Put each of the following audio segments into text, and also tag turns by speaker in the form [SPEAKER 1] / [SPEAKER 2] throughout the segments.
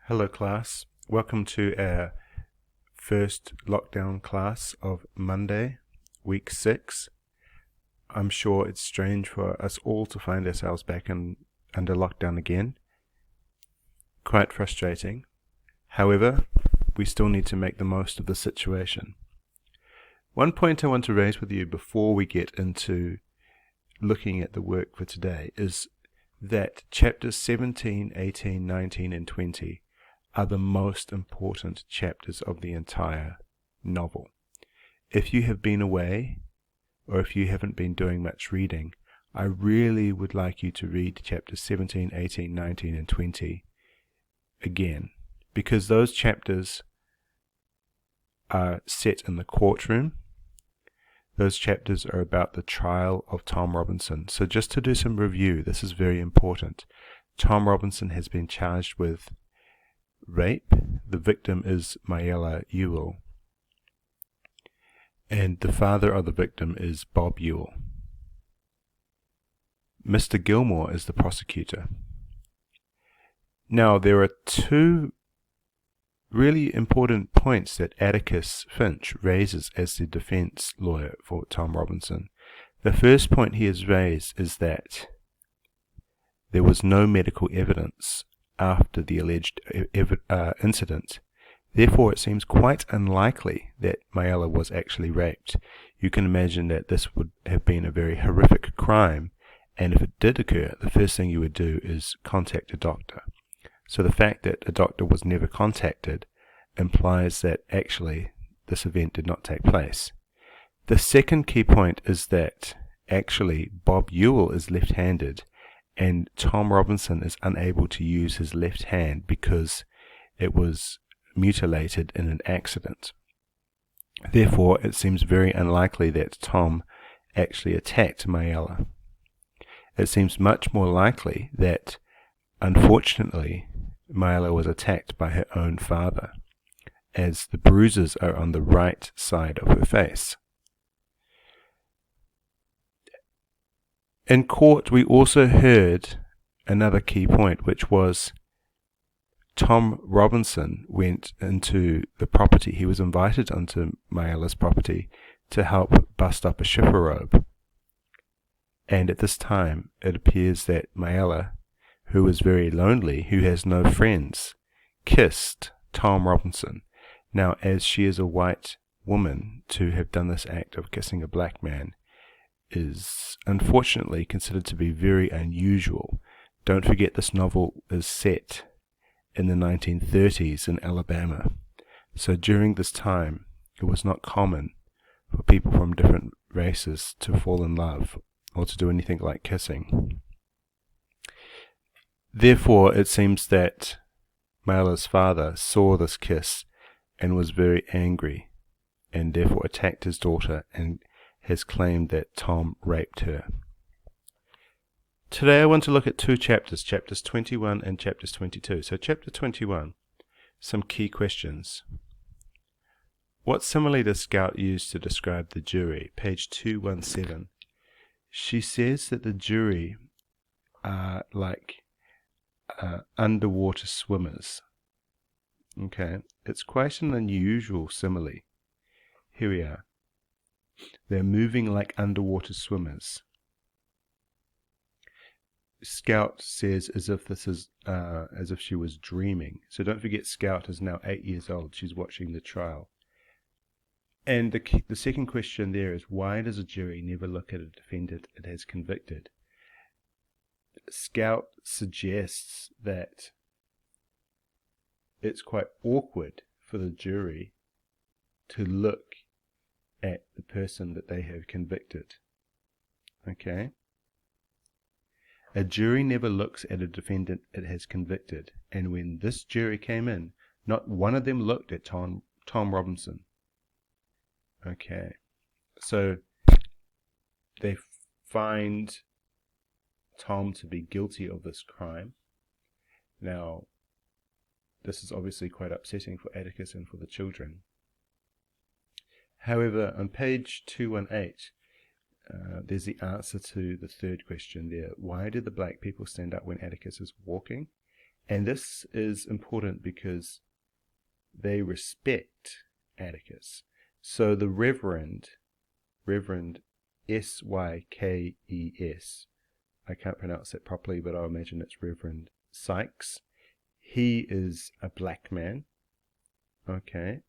[SPEAKER 1] Hello class, welcome to our first lockdown class of Monday, week 6. I'm sure it's strange for us all to find ourselves back under lockdown again. Quite frustrating. However, we still need to make the most of the situation. One point I want to raise with you before we get into looking at the work for today is that chapters 17, 18, 19 and 20 are the most important chapters of the entire novel. If you have been away, or if you haven't been doing much reading, I really would like you to read chapters 17, 18, 19 and 20 again, because those chapters are set in the courtroom. Those chapters are about the trial of Tom Robinson. So just to do some review, this is very important. Tom Robinson has been charged with rape. The victim is Mayella Ewell, and the father of the victim is Bob Ewell. Mr. Gilmore is the prosecutor. Now there are two really important points that Atticus Finch raises as the defense lawyer for Tom Robinson. The first point he has raised is that there was no medical evidence after the alleged incident. Therefore, it seems quite unlikely that Mayella was actually raped. You can imagine that this would have been a very horrific crime, and if it did occur, the first thing you would do is contact a doctor. So the fact that a doctor was never contacted implies that actually this event did not take place. The second key point is that actually Bob Ewell is left-handed, and Tom Robinson is unable to use his left hand because it was mutilated in an accident. Therefore, it seems very unlikely that Tom actually attacked Mayella. It seems much more likely that, unfortunately, Mayella was attacked by her own father, as the bruises are on the right side of her face. In court, we also heard another key point, which was Tom Robinson went into the property. He was invited onto Mayella's property to help bust up a chifforobe. And at this time, it appears that Mayella, who is very lonely, who has no friends, kissed Tom Robinson. Now, as she is a white woman, to have done this act of kissing a black man is unfortunately considered to be very unusual. Don't forget, this novel is set in the 1930s in Alabama. So during this time, it was not common for people from different races to fall in love or to do anything like kissing. Therefore, it seems that Mayella's father saw this kiss and was very angry, and therefore attacked his daughter and has claimed that Tom raped her. Today I want to look at two chapters, chapters 21 and chapters 22. So chapter 21, some key questions. What simile does Scout use to describe the jury? Page 217. She says that the jury are like underwater swimmers. Okay, it's quite an unusual simile. Here we are. They're moving like underwater swimmers. Scout says as if this is as if she was dreaming. So don't forget, Scout is now 8 years old. She's watching the trial. And the second question there is, why does a jury never look at a defendant it has convicted? Scout suggests that it's quite awkward for the jury to look at the person that they have convicted. Okay? A jury never looks at a defendant it has convicted. And when this jury came in, not one of them looked at Tom Robinson. Okay. So they find Tom to be guilty of this crime. Now, this is obviously quite upsetting for Atticus and for the children. However, on page 218, there's the answer to the third question there. Why did the black people stand up when Atticus is walking? And this is important because they respect Atticus. So the Reverend Sykes, I can't pronounce that properly, but I imagine it's Reverend Sykes. He is a black man, okay?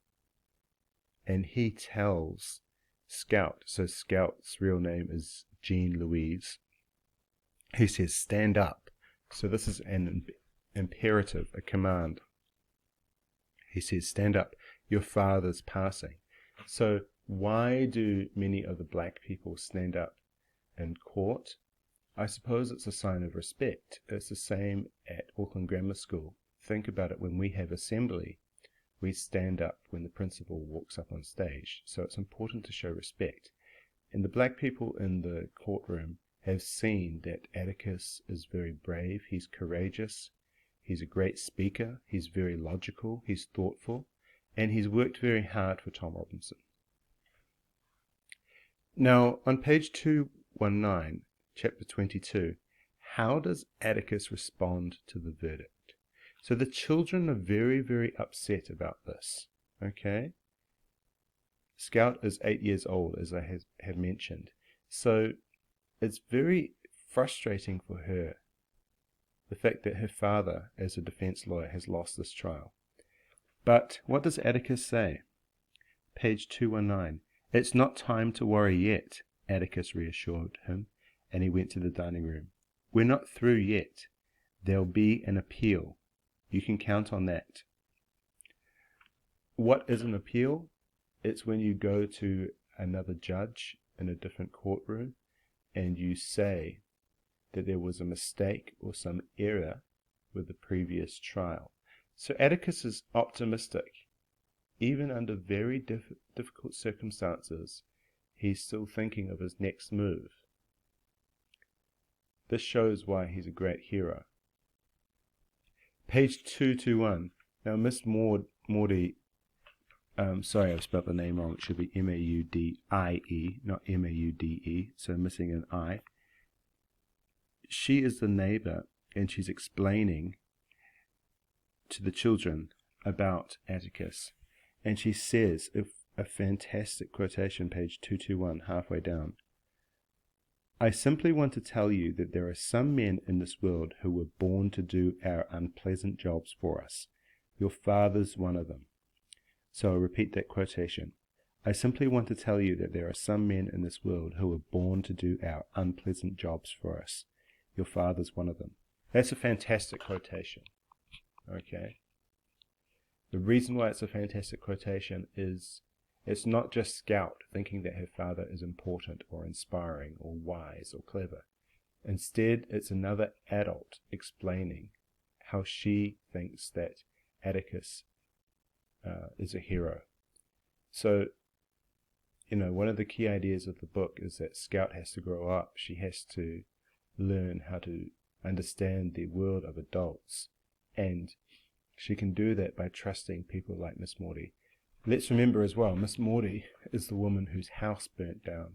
[SPEAKER 1] And he tells Scout, so Scout's real name is Jean Louise, he says, stand up. So this is an imperative, a command. He says, stand up, your father's passing. So why do many of the black people stand up in court? I suppose it's a sign of respect. It's the same at Auckland Grammar School. Think about it, when we have assembly, we stand up when the principal walks up on stage. So it's important to show respect. And the black people in the courtroom have seen that Atticus is very brave, he's courageous, he's a great speaker, he's very logical, he's thoughtful, and he's worked very hard for Tom Robinson. Now, on page 219, chapter 22, how does Atticus respond to the verdict? So the children are very, very upset about this, okay? Scout is 8 years old, as I have mentioned. So it's very frustrating for her, the fact that her father, as a defense lawyer, has lost this trial. But what does Atticus say? Page 219. It's not time to worry yet, Atticus reassured him, and he went to the dining room. We're not through yet. There'll be an appeal. You can count on that. What is an appeal? It's when you go to another judge in a different courtroom and you say that there was a mistake or some error with the previous trial. So Atticus is optimistic. Even under very difficult circumstances, he's still thinking of his next move. This shows why he's a great hero. Page 221. Now, Miss Maudie, sorry, I've spelled the name wrong. It should be Maudie, not Maude, so missing an I. She is the neighbor, and she's explaining to the children about Atticus. And she says, a fantastic quotation, page 221, halfway down. I simply want to tell you that there are some men in this world who were born to do our unpleasant jobs for us. Your father's one of them. So I'll repeat that quotation. I simply want to tell you that there are some men in this world who were born to do our unpleasant jobs for us. Your father's one of them. That's a fantastic quotation. Okay. The reason why it's a fantastic quotation is it's not just Scout thinking that her father is important or inspiring or wise or clever. Instead, it's another adult explaining how she thinks that Atticus is a hero. So, one of the key ideas of the book is that Scout has to grow up. She has to learn how to understand the world of adults. And she can do that by trusting people like Miss Maudie. Let's remember as well, Miss Maudie is the woman whose house burnt down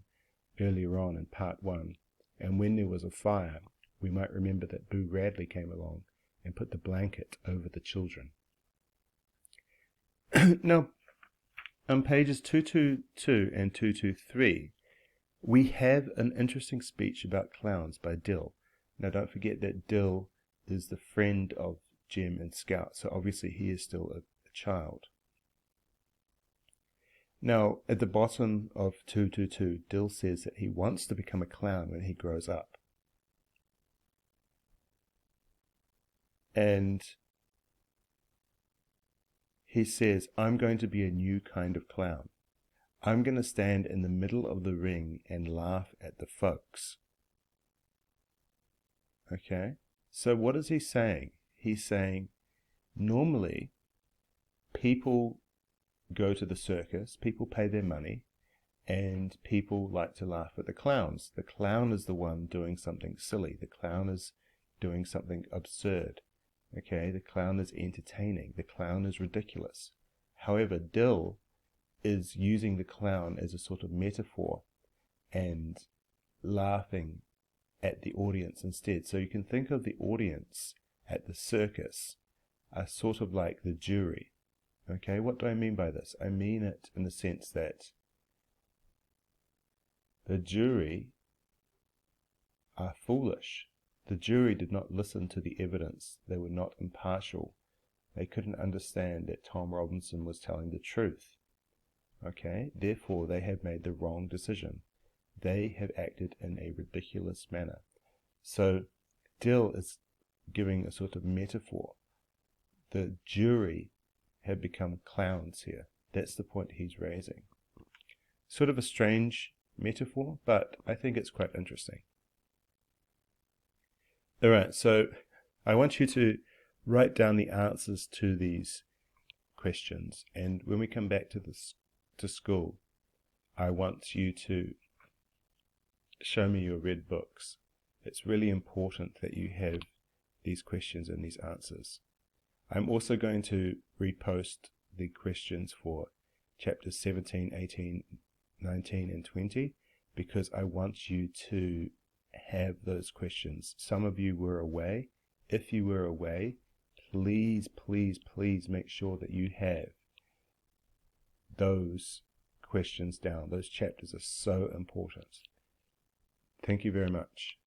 [SPEAKER 1] earlier on in part 1. And when there was a fire, we might remember that Boo Radley came along and put the blanket over the children. Now, on pages 222 and 223, we have an interesting speech about clowns by Dill. Now, don't forget that Dill is the friend of Jem and Scout, so obviously he is still a child. Now, at the bottom of 222, Dill says that he wants to become a clown when he grows up. And he says, I'm going to be a new kind of clown. I'm going to stand in the middle of the ring and laugh at the folks. Okay? So what is he saying? He's saying, normally, people go to the circus, people pay their money, and people like to laugh at the clowns. The clown is the one doing something silly. The clown is doing something absurd. Okay, the clown is entertaining. The clown is ridiculous. However, Dill is using the clown as a sort of metaphor and laughing at the audience instead. So you can think of the audience at the circus are sort of like the jury. Okay, what do I mean by this? I mean it in the sense that the jury are foolish. The jury did not listen to the evidence. They were not impartial. They couldn't understand that Tom Robinson was telling the truth. Okay, therefore they have made the wrong decision. They have acted in a ridiculous manner. So Dill is giving a sort of metaphor. The jury have become clowns here. That's the point he's raising. Sort of a strange metaphor, but I think it's quite interesting. Alright, so I want you to write down the answers to these questions, and when we come back to school, I want you to show me your red books. It's really important that you have these questions and these answers. I'm also going to repost the questions for chapters 17, 18, 19 and 20 because I want you to have those questions. Some of you were away. If you were away, please, please, please make sure that you have those questions down. Those chapters are so important. Thank you very much.